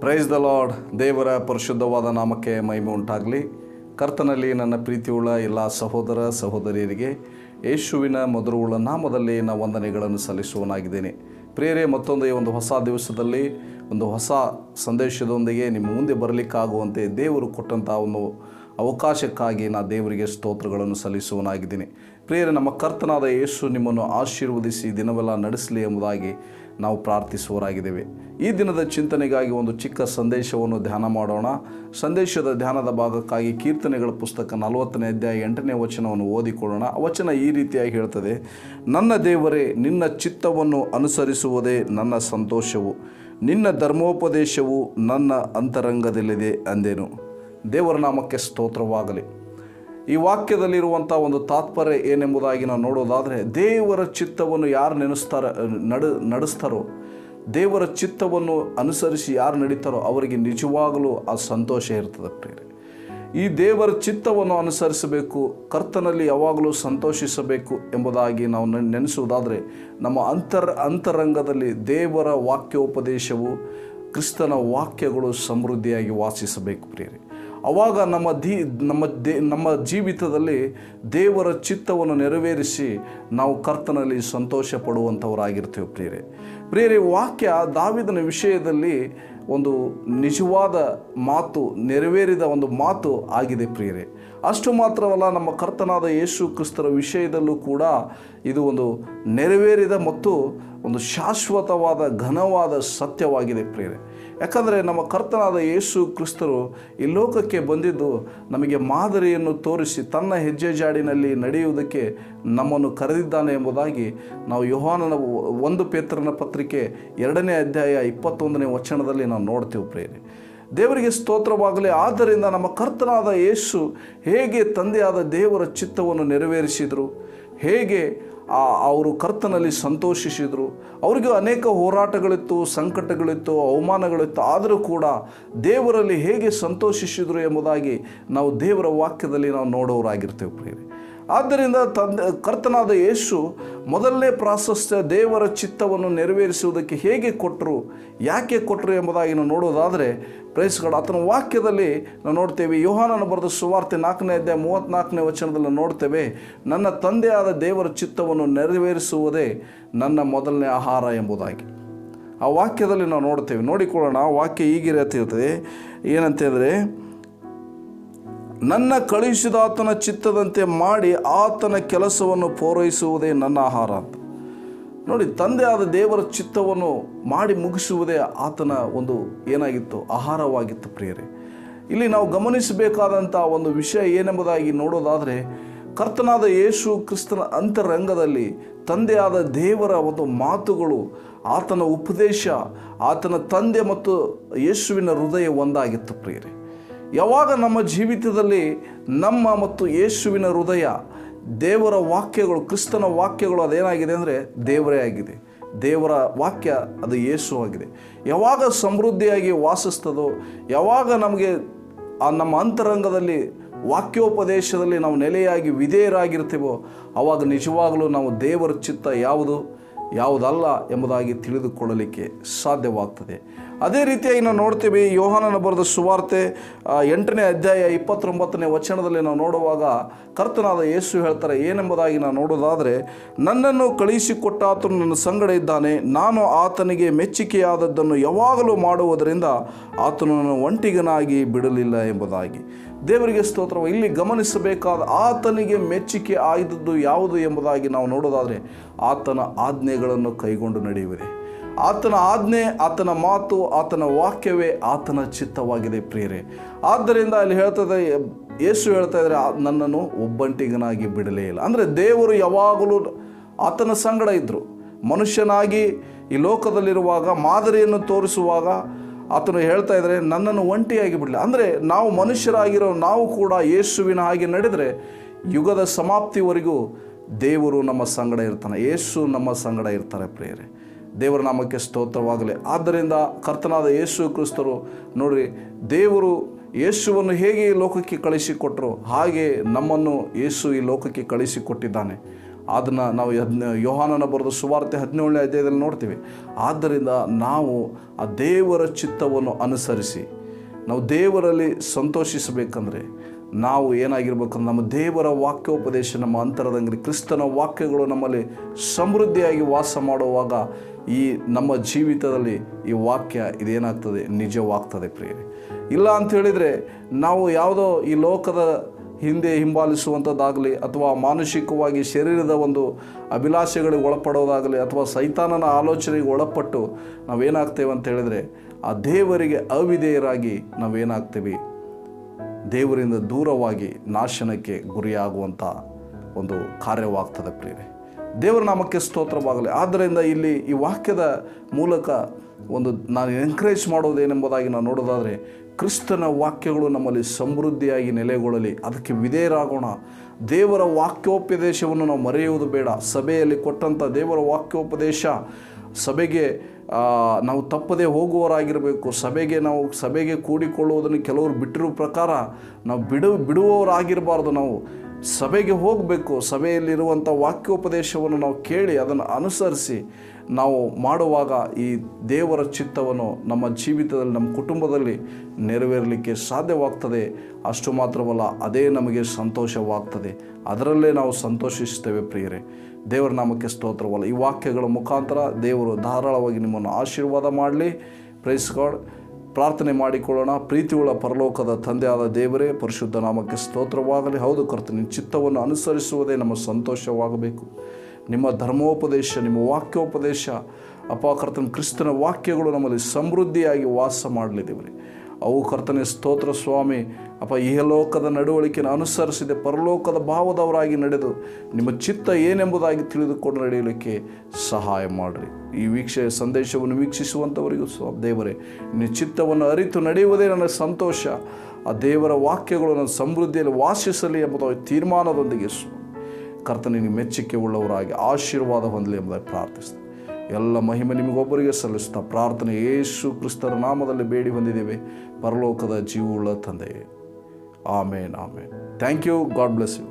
Praise the lord. ದೇವರ ಪರಿಶುದ್ಧವಾದ ನಾಮಕ್ಕೆ ಮಹಿಮೆ ಉಂಟಾಗಲಿ. ಕರ್ತನಲ್ಲಿ ನನ್ನ ಪ್ರೀತಿಯುಳ್ಳ ಎಲ್ಲ ಸಹೋದರ ಸಹೋದರಿಯರಿಗೆ ಯೇಸುವಿನ ಮಧುರವುಳ್ಳ ನಾಮದಲ್ಲಿ ನಾನು ವಂದನೆಗಳನ್ನು ಸಲ್ಲಿಸುವನಾಗಿದ್ದೇನೆ. ಪ್ರಿಯರೇ, ಮತ್ತೊಂದು ಒಂದು ಹೊಸ ದಿವಸದಲ್ಲಿ ಒಂದು ಹೊಸ ಸಂದೇಶದೊಂದಿಗೆ ನಿಮ್ಮ ಮುಂದೆ ಬರಲಿಕ್ಕಾಗುವಂತೆ ದೇವರು ಕೊಟ್ಟಂಥ ಒಂದು ಅವಕಾಶಕ್ಕಾಗಿ ನಾನು ದೇವರಿಗೆ ಸ್ತೋತ್ರಗಳನ್ನು ಸಲ್ಲಿಸುವನಾಗಿದ್ದೀನಿ. ಪ್ರಿಯರೇ, ನಮ್ಮ ಕರ್ತನಾದ ಯೇಸು ನಿಮ್ಮನ್ನು ಆಶೀರ್ವದಿಸಿ ದಿನವೆಲ್ಲ ನಡೆಸಲಿ ಎಂಬುದಾಗಿ ನಾವು ಪ್ರಾರ್ಥಿಸುವರಾಗಿದ್ದೇವೆ. ಈ ದಿನದ ಚಿಂತನೆಗಾಗಿ ಒಂದು ಚಿಕ್ಕ ಸಂದೇಶವನ್ನು ಧ್ಯಾನ ಮಾಡೋಣ. ಸಂದೇಶದ ಧ್ಯಾನದ ಭಾಗಕ್ಕಾಗಿ ಕೀರ್ತನೆಗಳ ಪುಸ್ತಕ 40ನೇ ಅಧ್ಯಾಯ 8ನೇ ವಚನವನ್ನು ಓದಿಕೊಳ್ಳೋಣ. ವಚನ ಈ ರೀತಿಯಾಗಿ ಹೇಳ್ತದೆ: ನನ್ನ ದೇವರೇ, ನಿನ್ನ ಚಿತ್ತವನ್ನು ಅನುಸರಿಸುವುದೇ ನನ್ನ ಸಂತೋಷವು, ನಿನ್ನ ಧರ್ಮೋಪದೇಶವು ನನ್ನ ಅಂತರಂಗದಲ್ಲಿದೆ ಅಂದೆನು. ದೇವರ ನಾಮಕ್ಕೆ ಸ್ತೋತ್ರವಾಗಲಿ. ಈ ವಾಕ್ಯದಲ್ಲಿರುವಂಥ ಒಂದು ತಾತ್ಪರ್ಯ ಏನೆಂಬುದಾಗಿ ನಾವು ನೋಡೋದಾದರೆ, ದೇವರ ಚಿತ್ತವನ್ನು ಯಾರು ನಡೆಸ್ತಾರೋ, ದೇವರ ಚಿತ್ತವನ್ನು ಅನುಸರಿಸಿ ಯಾರು ನಡೀತಾರೋ ಅವರಿಗೆ ನಿಜವಾಗಲೂ ಆ ಸಂತೋಷ ಇರ್ತದೆ. ಪ್ರಿಯರೇ, ಈ ದೇವರ ಚಿತ್ತವನ್ನು ಅನುಸರಿಸಬೇಕು, ಕರ್ತನಲ್ಲಿ ಯಾವಾಗಲೂ ಸಂತೋಷಿಸಬೇಕು ಎಂಬುದಾಗಿ ನಾವು ನೆನೆಸುವುದಾದರೆ ನಮ್ಮ ಅಂತರಂಗದಲ್ಲಿ ದೇವರ ವಾಕ್ಯೋಪದೇಶವು, ಕ್ರಿಸ್ತನ ವಾಕ್ಯಗಳು ಸಮೃದ್ಧಿಯಾಗಿ ವಾಸಿಸಬೇಕು. ಪ್ರಿಯರೇ, ಆವಾಗ ನಮ್ಮ ಜೀವಿತದಲ್ಲಿ ದೇವರ ಚಿತ್ತವನ್ನು ನೆರವೇರಿಸಿ ನಾವು ಕರ್ತನಲ್ಲಿ ಸಂತೋಷ ಪಡುವಂಥವರಾಗಿರ್ತೇವೆ. ಪ್ರಿಯರೇ, ವಾಕ್ಯ ದಾವೀದನ ವಿಷಯದಲ್ಲಿ ಒಂದು ನಿಜವಾದ ಮಾತು, ನೆರವೇರಿದ ಒಂದು ಮಾತು ಆಗಿದೆ. ಪ್ರಿಯರೇ, ಅಷ್ಟು ಮಾತ್ರವಲ್ಲ, ನಮ್ಮ ಕರ್ತನಾದ ಯೇಸು ಕ್ರಿಸ್ತರ ವಿಷಯದಲ್ಲೂ ಕೂಡ ಇದು ಒಂದು ನೆರವೇರಿದ ಮತ್ತು ಒಂದು ಶಾಶ್ವತವಾದ ಘನವಾದ ಸತ್ಯವಾಗಿದೆ. ಪ್ರಿಯರೇ, ಯಾಕಂದರೆ ನಮ್ಮ ಕರ್ತನಾದ ಯೇಸು ಕ್ರಿಸ್ತರು ಈ ಲೋಕಕ್ಕೆ ಬಂದಿದ್ದು ನಮಗೆ ಮಾದರಿಯನ್ನು ತೋರಿಸಿ ತನ್ನ ಹೆಜ್ಜೆ ಜಾಡಿನಲ್ಲಿ ನಡೆಯುವುದಕ್ಕೆ ನಮ್ಮನ್ನು ಕರೆದಿದ್ದಾನೆ ಎಂಬುದಾಗಿ ನಾವು ಯೋಹಾನನ 1 ಪೇತ್ರನ ಪತ್ರಿಕೆ 2ನೇ ಅಧ್ಯಾಯ 21ನೇ ವಚನದಲ್ಲಿ ನಾವು ನೋಡ್ತೇವೆ. ಪ್ರಿಯರೇ, ದೇವರಿಗೆ ಸ್ತೋತ್ರವಾಗಲಿ. ಆದ್ದರಿಂದ ನಮ್ಮ ಕರ್ತನಾದ ಯೇಸು ಹೇಗೆ ತಂದೆಯಾದ ದೇವರ ಚಿತ್ತವನ್ನು ನೆರವೇರಿಸಿದರು, ಹೇಗೆ ಅವರು ಕರ್ತನಲ್ಲಿ ಸಂತೋಷಿಸಿದರು, ಅವರಿಗೂ ಅನೇಕ ಹೋರಾಟಗಳಿತ್ತು, ಸಂಕಟಗಳಿತ್ತು, ಅವಮಾನಗಳಿತ್ತು, ಆದರೂ ಕೂಡ ದೇವರಲ್ಲಿ ಹೇಗೆ ಸಂತೋಷಿಸಿದರು ಎಂಬುದಾಗಿ ನಾವು ದೇವರ ವಾಕ್ಯದಲ್ಲಿ ನಾವು ನೋಡೋರಾಗಿರ್ತೇವೆ. ಪ್ರಿಯರೇ, ಆದ್ದರಿಂದ ಕರ್ತನಾದ ಯೇಸು ಮೊದಲನೇ ಪ್ರಾಶಸ್ತ್ಯ ದೇವರ ಚಿತ್ತವನ್ನು ನೆರವೇರಿಸುವುದಕ್ಕೆ ಹೇಗೆ ಕೊಟ್ಟರು, ಯಾಕೆ ಕೊಟ್ಟರು ಎಂಬುದಾಗಿ ನಾವು ನೋಡೋದಾದರೆ, ಪ್ರೈಸ್ಗಳು ಆತನ ವಾಕ್ಯದಲ್ಲಿ ನಾವು ನೋಡ್ತೇವೆ. ಯೋಹಾನನ ಬರೆದ ಸುವಾರ್ತೆ 4ನೇ ಅಧ್ಯಾಯ 34ನೇ ವಚನದಲ್ಲಿ ನೋಡ್ತೇವೆ, ನನ್ನ ತಂದೆಯಾದ ದೇವರ ಚಿತ್ತವನ್ನು ನೆರವೇರಿಸುವುದೇ ನನ್ನ ಮೊದಲನೇ ಆಹಾರ ಎಂಬುದಾಗಿ ಆ ವಾಕ್ಯದಲ್ಲಿ ನಾವು ನೋಡ್ತೇವೆ. ನೋಡಿಕೊಳ್ಳೋಣ. ವಾಕ್ಯ ಹೀಗಿರತ್ತಿರ್ತದೆ, ಏನಂತಂದರೆ, ನನ್ನ ಕಳುಹಿಸಿದಾತನ ಚಿತ್ತದಂತೆ ಮಾಡಿ ಆತನ ಕೆಲಸವನ್ನು ಪೂರೈಸುವುದೇ ನನ್ನ ಆಹಾರ ಅಂತ. ನೋಡಿ, ತಂದೆಯಾದ ದೇವರ ಚಿತ್ತವನ್ನು ಮಾಡಿ ಮುಗಿಸುವುದೇ ಆತನ ಒಂದು ಏನಾಗಿತ್ತು, ಆಹಾರವಾಗಿತ್ತು. ಪ್ರಿಯರೇ, ಇಲ್ಲಿ ನಾವು ಗಮನಿಸಬೇಕಾದಂಥ ಒಂದು ವಿಷಯ ಏನೆಂಬುದಾಗಿ ನೋಡೋದಾದರೆ, ಕರ್ತನಾದ ಯೇಸು ಕ್ರಿಸ್ತನ ಅಂತರಂಗದಲ್ಲಿ ತಂದೆಯಾದ ದೇವರ ಒಂದು ಮಾತುಗಳು, ಆತನ ಉಪದೇಶ, ಆತನ ತಂದೆ ಮತ್ತು ಯೇಸುವಿನ ಹೃದಯ ಒಂದಾಗಿತ್ತು. ಪ್ರಿಯರೇ, ಯಾವಾಗ ನಮ್ಮ ಜೀವಿತದಲ್ಲಿ ನಮ್ಮ ಮತ್ತು ಯೇಸುವಿನ ಹೃದಯ, ದೇವರ ವಾಕ್ಯಗಳು, ಕ್ರಿಸ್ತನ ವಾಕ್ಯಗಳು ಅದೇನಾಗಿದೆ ಅಂದರೆ ದೇವರೇ ಆಗಿದೆ. ದೇವರ ವಾಕ್ಯ ಅದು ಯೇಸು ಆಗಿದೆ. ಯಾವಾಗ ಸಮೃದ್ಧಿಯಾಗಿ ವಾಸಿಸ್ತದೋ, ಯಾವಾಗ ನಮಗೆ ನಮ್ಮ ಅಂತರಂಗದಲ್ಲಿ ವಾಕ್ಯೋಪದೇಶದಲ್ಲಿ ನಾವು ನೆಲೆಯಾಗಿ ವಿಧೇಯರಾಗಿರ್ತೀವೋ, ಆವಾಗ ನಿಜವಾಗಲೂ ನಾವು ದೇವರ ಚಿತ್ತ ಯಾವುದಲ್ಲ ಎಂಬುದಾಗಿ ತಿಳಿದುಕೊಳ್ಳಲಿಕ್ಕೆ ಸಾಧ್ಯವಾಗ್ತದೆ. ಅದೇ ರೀತಿಯಾಗಿ ನಾವು ನೋಡ್ತೀವಿ. ಯೋಹಾನನ ಬರೆದ ಸುವಾರ್ತೆ 8ನೇ ಅಧ್ಯಾಯ 29ನೇ ವಚನದಲ್ಲಿ ನಾವು ನೋಡುವಾಗ ಕರ್ತನಾದ ಯೇಸು ಹೇಳ್ತಾರೆ ಏನೆಂಬುದಾಗಿ ನಾವು ನೋಡೋದಾದರೆ, ನನ್ನನ್ನು ಕಳುಹಿಸಿಕೊಟ್ಟ ಆತನು ನನ್ನ ಸಂಗಡ ಇದ್ದಾನೆ, ನಾನು ಆತನಿಗೆ ಮೆಚ್ಚುಗೆಯಾದದ್ದನ್ನು ಯಾವಾಗಲೂ ಮಾಡುವುದರಿಂದ ಆತನು ನನ್ನ ಒಂಟಿಗನಾಗಿ ಬಿಡಲಿಲ್ಲ ಎಂಬುದಾಗಿ. ದೇವರಿಗೆ ಸ್ತೋತ್ರ. ಇಲ್ಲಿ ಗಮನಿಸಬೇಕಾದ ಆತನಿಗೆ ಮೆಚ್ಚುಗೆ ಆದದ್ದು ಯಾವುದು ಎಂಬುದಾಗಿ ನಾವು ನೋಡೋದಾದರೆ, ಆತನ ಆಜ್ಞೆಗಳನ್ನು ಕೈಗೊಂಡು ನಡೆಯುವುದೇ. ಆತನ ಆಜ್ಞೆ, ಆತನ ಮಾತು, ಆತನ ವಾಕ್ಯವೇ ಆತನ ಚಿತ್ತವಾಗಿದೆ. ಪ್ರಿಯರೇ, ಆದ್ದರಿಂದ ಅಲ್ಲಿ ಹೇಳ್ತದೆ, ಯೇಸು ಹೇಳ್ತಾ ಇದ್ದಾರೆ, ನನ್ನನ್ನು ಒಬ್ಬಂಟಿಗನಾಗಿ ಬಿಡಲೇ ಇಲ್ಲ. ಅಂದರೆ ದೇವರು ಯಾವಾಗಲೂ ಆತನ ಸಂಗಡ ಇದ್ದರು. ಮನುಷ್ಯನಾಗಿ ಈ ಲೋಕದಲ್ಲಿರುವಾಗ, ಮಾದರಿಯನ್ನು ತೋರಿಸುವಾಗ ಆತನು ಹೇಳ್ತಾ ಇದ್ದಾರೆ, ನನ್ನನ್ನು ಒಂಟಿಯಾಗಿ ಬಿಡಲಿಲ್ಲ. ಅಂದರೆ ನಾವು ಮನುಷ್ಯರಾಗಿರೋ ನಾವು ಕೂಡ ಯೇಸುವಿನ ಹಾಗೆ ನಡೆದರೆ ಯುಗದ ಸಮಾಪ್ತಿವರೆಗೂ ದೇವರು ನಮ್ಮ ಸಂಗಡ ಇರ್ತಾನೆ, ಯೇಸು ನಮ್ಮ ಸಂಗಡ ಇರ್ತಾರೆ. ಪ್ರಿಯರೇ, ದೇವರ ನಾಮಕ್ಕೆ ಸ್ತೋತ್ರವಾಗಲಿ. ಆದ್ದರಿಂದ ಕರ್ತನಾದ ಯೇಸು ಕ್ರಿಸ್ತರು ನೋಡ್ರಿ, ದೇವರು ಯೇಸುವನ್ನು ಹೇಗೆ ಈ ಲೋಕಕ್ಕೆ ಕಳಿಸಿಕೊಟ್ಟರು ಹಾಗೆ ನಮ್ಮನ್ನು ಯೇಸು ಈ ಲೋಕಕ್ಕೆ ಕಳಿಸಿಕೊಟ್ಟಿದ್ದಾನೆ. ಅದನ್ನು ನಾವು ಯೋಹಾನನ ಬರೆದ ಸುವಾರ್ತೆ 17ನೇ ಅಧ್ಯಾಯದಲ್ಲಿ ನೋಡ್ತೀವಿ. ಆದ್ದರಿಂದ ನಾವು ಆ ದೇವರ ಚಿತ್ತವನ್ನು ಅನುಸರಿಸಿ ನಾವು ದೇವರಲ್ಲಿ ಸಂತೋಷಿಸಬೇಕಂದ್ರೆ ನಾವು ಏನಾಗಿರ್ಬೇಕಂದ್ರೆ ನಮ್ಮ ದೇವರ ವಾಕ್ಯೋಪದೇಶ ನಮ್ಮ ಅಂತರದಂಗಲಿ ಕ್ರಿಸ್ತನ ವಾಕ್ಯಗಳು ನಮ್ಮಲ್ಲಿ ಸಮೃದ್ಧಿಯಾಗಿ ವಾಸ ಮಾಡುವಾಗ ಈ ನಮ್ಮ ಜೀವಿತದಲ್ಲಿ ಈ ವಾಕ್ಯ ಇದೇನಾಗ್ತದೆ, ನಿಜವಾಗ್ತದೆ ಪ್ರಿಯರೇ. ಇಲ್ಲ ಅಂತ ಹೇಳಿದರೆ ನಾವು ಯಾವುದೋ ಈ ಲೋಕದ ಹಿಂದೆ ಹಿಂಬಾಲಿಸುವಂಥದ್ದಾಗಲಿ ಅಥವಾ ಮಾನಸಿಕವಾಗಿ ಶರೀರದ ಒಂದು ಅಭಿಲಾಷೆಗಳಿಗೆ ಒಳಪಡೋದಾಗಲಿ ಅಥವಾ ಸೈತಾನನ ಆಲೋಚನೆಗೆ ಒಳಪಟ್ಟು ನಾವೇನಾಗ್ತೇವೆ ಅಂತ ಹೇಳಿದರೆ ಆ ದೇವರಿಗೆ ಅವಿಧೇಯರಾಗಿ ನಾವೇನಾಗ್ತೇವೆ, ದೇವರಿಂದ ದೂರವಾಗಿ ನಾಶನಕ್ಕೆ ಗುರಿಯಾಗುವಂಥ ಒಂದು ಕಾರ್ಯವಾಗ್ತದೆ ಪ್ರಿಯರೇ. ದೇವರ ನಾಮಕ್ಕೆ ಸ್ತೋತ್ರವಾಗಲಿ. ಆದ್ದರಿಂದ ಇಲ್ಲಿ ಈ ವಾಕ್ಯದ ಮೂಲಕ ಒಂದು ನಾನು ಎನ್ಕರೇಜ್ ಮಾಡೋದೇನೆಂಬುದಾಗಿ ನಾವು ನೋಡೋದಾದರೆ, ಕ್ರಿಸ್ತನ ವಾಕ್ಯಗಳು ನಮ್ಮಲ್ಲಿ ಸಮೃದ್ಧಿಯಾಗಿ ನೆಲೆಗೊಳ್ಳಲಿ, ಅದಕ್ಕೆ ವಿಧೇಯರಾಗೋಣ. ದೇವರ ವಾಕ್ಯೋಪದೇಶವನ್ನು ನಾವು ಮರೆಯುವುದು ಬೇಡ. ಸಭೆಯಲ್ಲಿ ಕೊಟ್ಟಂಥ ದೇವರ ವಾಕ್ಯೋಪದೇಶ ಸಭೆಗೆ ನಾವು ತಪ್ಪದೇ ಹೋಗುವವರಾಗಿರಬೇಕು. ಸಭೆಗೆ ಕೂಡಿಕೊಳ್ಳುವುದನ್ನು ಕೆಲವರು ಬಿಟ್ಟಿರೋ ಪ್ರಕಾರ ನಾವು ಬಿಡುವವರಾಗಿರಬಾರ್ದು. ನಾವು ಸಭೆಗೆ ಹೋಗಬೇಕು. ಸಭೆಯಲ್ಲಿರುವಂಥ ವಾಕ್ಯೋಪದೇಶವನ್ನು ನಾವು ಕೇಳಿ ಅದನ್ನು ಅನುಸರಿಸಿ ನಾವು ಮಾಡುವಾಗ ಈ ದೇವರ ಚಿತ್ತವನ್ನು ನಮ್ಮ ಜೀವಿತದಲ್ಲಿ ನಮ್ಮ ಕುಟುಂಬದಲ್ಲಿ ನೆರವೇರಲಿಕ್ಕೆ ಸಾಧ್ಯವಾಗ್ತದೆ. ಅಷ್ಟು ಮಾತ್ರವಲ್ಲ, ಅದೇ ನಮಗೆ ಸಂತೋಷವಾಗ್ತದೆ. ಅದರಲ್ಲೇ ನಾವು ಸಂತೋಷಿಸ್ತೇವೆ ಪ್ರಿಯರೇ. ದೇವರ ನಾಮಕ್ಕೆ ಸ್ತೋತ್ರವಲ್ಲ. ಈ ವಾಕ್ಯಗಳ ಮುಖಾಂತರ ದೇವರು ಧಾರಾಳವಾಗಿ ನಿಮ್ಮನ್ನು ಆಶೀರ್ವಾದ ಮಾಡಲಿ. Praise God. ಪ್ರಾರ್ಥನೆ ಮಾಡಿಕೊಳ್ಳೋಣ. ಪ್ರೀತಿಯುಳ್ಳ ಪರಲೋಕದ ತಂದೆಯಾದ ದೇವರೇ, ಪರಿಶುದ್ಧ ನಾಮಕ್ಕೆ ಸ್ತೋತ್ರವಾಗಲಿ. ಹೌದು ಕರ್ತನೇ, ನಿಮ್ಮ ಚಿತ್ತವನ್ನು ಅನುಸರಿಸುವುದೇ ನಮ್ಮ ಸಂತೋಷವಾಗಬೇಕು. ನಿಮ್ಮ ಧರ್ಮೋಪದೇಶ, ನಿಮ್ಮ ವಾಕ್ಯೋಪದೇಶ ಅಪ್ಪ ಕರ್ತನ ಕ್ರಿಸ್ತನ ವಾಕ್ಯಗಳು ನಮ್ಮಲ್ಲಿ ಸಮೃದ್ಧಿಯಾಗಿ ವಾಸ ಮಾಡಲಿ ದೇವರೇ. ಅವು ಕರ್ತನೆ ಸ್ತೋತ್ರ ಸ್ವಾಮಿ. ಅಪ್ಪ ಇಹಲೋಕದ ನಡವಳಿಕೆಯನ್ನು ಅನುಸರಿಸಿದೆ ಪರಲೋಕದ ಭಾವದವರಾಗಿ ನಡೆದು ನಿಮ್ಮ ಚಿತ್ತ ಏನೆಂಬುದಾಗಿ ತಿಳಿದುಕೊಂಡು ನಡೆಯಲಿಕ್ಕೆ ಸಹಾಯ ಮಾಡಿರಿ. ಈ ಸಂದೇಶವನ್ನು ವೀಕ್ಷಿಸುವಂಥವರಿಗೂ ದೇವರೇ, ನಿನ್ನ ಚಿತ್ತವನ್ನು ಅರಿತು ನಡೆಯುವುದೇ ನನ್ನ ಸಂತೋಷ. ಆ ದೇವರ ವಾಕ್ಯಗಳು ನನ್ನ ಸಮೃದ್ಧಿಯಲ್ಲಿ ವಾಸಿಸಲಿ ಎಂಬುದು ತೀರ್ಮಾನದೊಂದಿಗೆ ಕರ್ತನಿಗೆ ಮೆಚ್ಚುಗೆ ಉಳ್ಳವರಾಗಿ ಆಶೀರ್ವಾದ ಹೊಂದಲಿ ಎಂಬುದಾಗಿ ಪ್ರಾರ್ಥಿಸ್ತೀನಿ. ಎಲ್ಲ ಮಹಿಮೆ ನಿಮಗೊಬ್ಬರಿಗೆ ಸಲ್ಲಿಸ್ತಾ ಪ್ರಾರ್ಥನೆ ಯೇಸು ಕ್ರಿಸ್ತರ ನಾಮದಲ್ಲಿ ಬೇಡಿ ಬಂದಿದ್ದೇವೆ, ಪರಲೋಕದ ಜೀವವುಳ್ಳ ತಂದೆಯೇ. ಆಮೇನ್, ಆಮೇನ್. Thank you. God bless you.